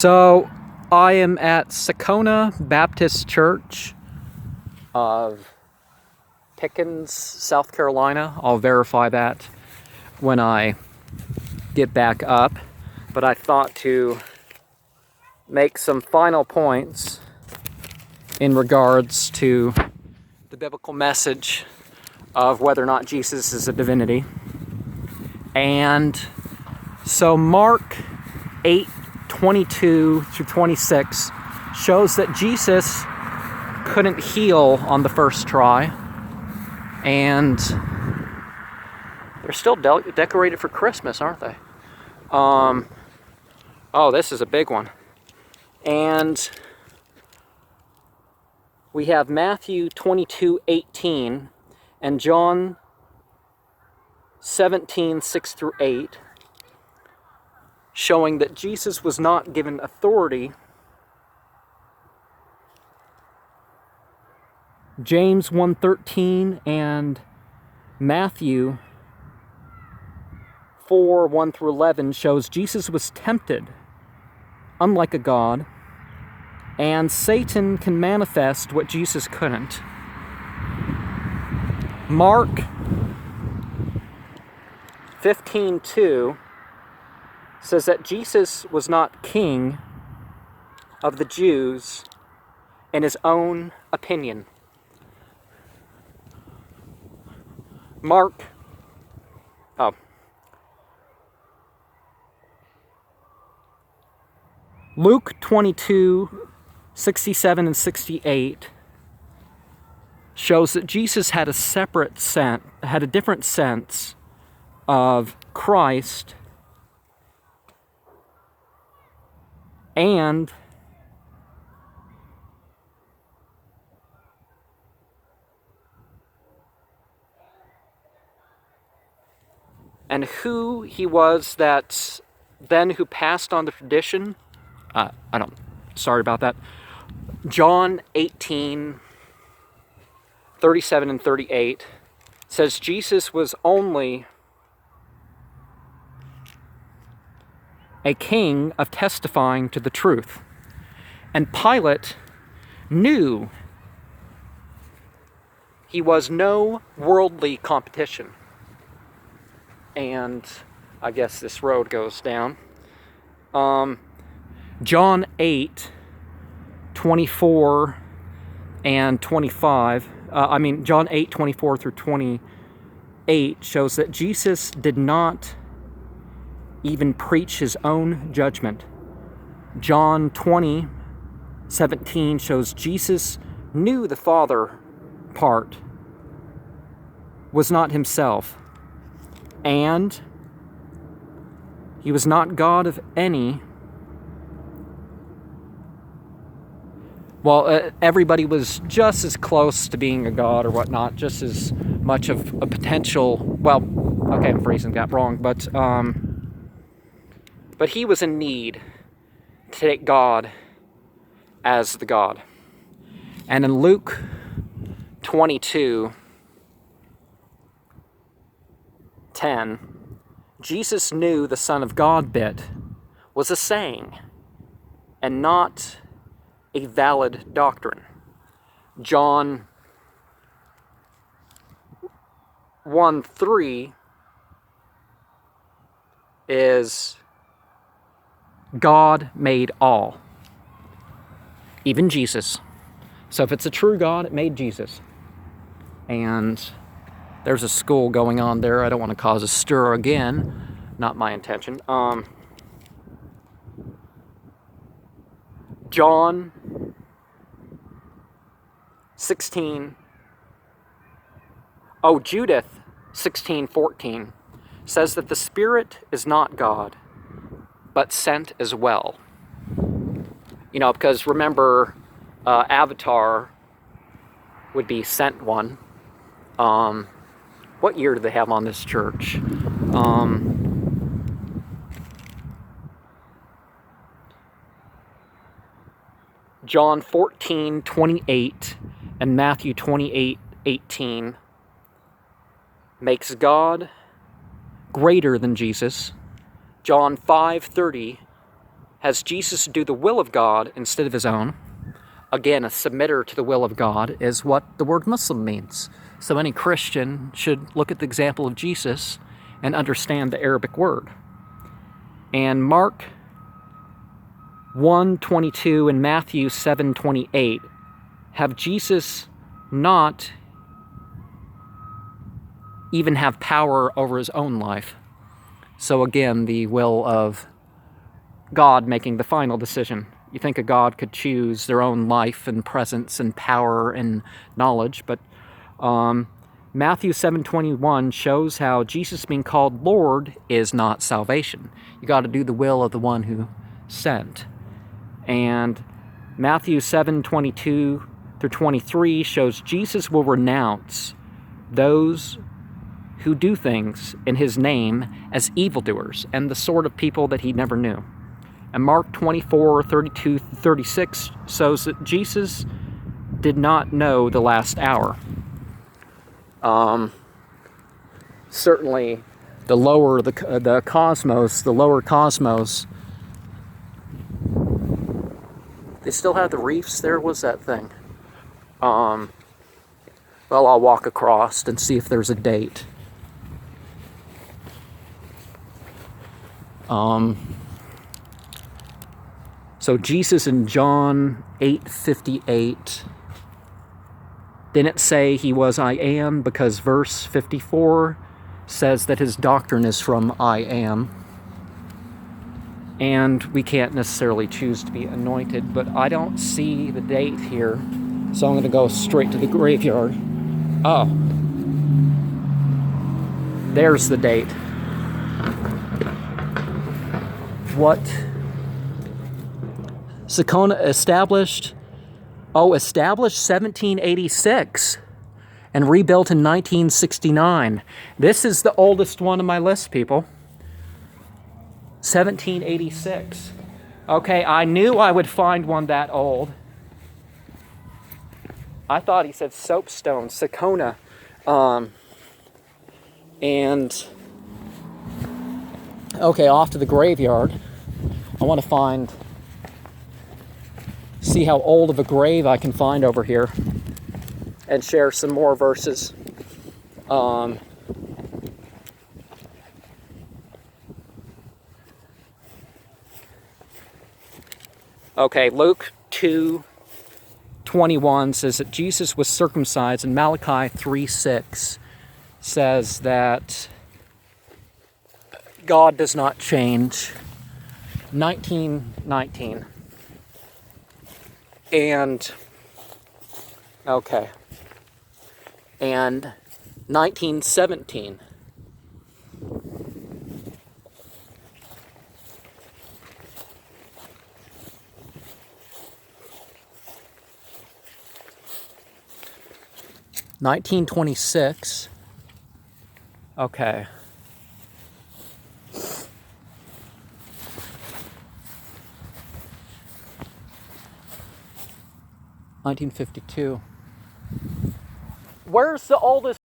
So I am at Secona Baptist Church of Pickens, South Carolina. I'll verify that when I get back up. But I thought to make some final points in regards to the biblical message of whether or not Jesus is a divinity. And so Mark 8:22 through 26 shows that Jesus couldn't heal on the first try, and they're still decorated for Christmas, aren't they? Oh, this is a big one. And we have Matthew 22:18 and John 17:6 through 8, showing that Jesus was not given authority. James 1:13 and Matthew 4:1 through 11 shows Jesus was tempted, unlike a God, and Satan can manifest what Jesus couldn't. Mark 15:2 says that Jesus was not king of the Jews in his own opinion. Luke 22:67 and 68 shows that Jesus had a different sense of Christ and who he was that then who passed on the tradition. Sorry about that. John 18:37 and 38 says Jesus was only a king of testifying to the truth. And Pilate knew he was no worldly competition. And I guess this road goes down. John 8:24 and 25. John 8:24 through 28 shows that Jesus did not even preach his own judgment. John 20:17 shows Jesus knew the Father part was not himself, and he was not God of any. Well, everybody was just as close to being a god or whatnot, just as much of a potential. Well, okay, I'm phrasing that wrong, but he was in need to take God as the God. And in Luke 22:10, Jesus knew the Son of God bit was a saying and not a valid doctrine. John 1:3 is God made all, even Jesus. So if it's a true God, it made Jesus. And there's a school going on there. I don't want to cause a stir again. Not my intention. John 16. Judith 16:14 says that the Spirit is not God, but sent as well. Because remember, Avatar would be sent one. What year do they have on this church? John 14:28 and Matthew 28:18 makes God greater than Jesus. John 5:30 has Jesus do the will of God instead of his own. Again, a submitter to the will of God is what the word Muslim means. So any Christian should look at the example of Jesus and understand the Arabic word. And Mark 1:22 and Matthew 7:28 have Jesus not even have power over his own life. So again, the will of God making the final decision. You think a God could choose their own life and presence and power and knowledge, but Matthew 7:21 shows how Jesus being called Lord is not salvation. You got to do the will of the one who sent. And Matthew 7:22 through 23 shows Jesus will renounce those who do things in his name as evildoers and the sort of people that he never knew. And Mark 24:32-36 shows that Jesus did not know the last hour. Certainly, the lower the cosmos, the lower cosmos. They still have the reefs there. What's that thing? Well, I'll walk across and see if there's a date. So Jesus in John 8:58 didn't say he was I am, because verse 54 says that his doctrine is from I am. And we can't necessarily choose to be anointed, but I don't see the date here, so I'm going to go straight to the graveyard. Oh, there's the date. What? Secona established 1786 and rebuilt in 1969. This is the oldest one on my list, people. 1786. Okay, I knew I would find one that old. I thought he said soapstone, Secona. And okay, off to the graveyard. I want to see how old of a grave I can find over here and share some more verses. Okay, Luke 2:21 says that Jesus was circumcised, and Malachi 3:6 says that God does not change. 1919. And 1917. (1926). Okay. 1952. Where's the oldest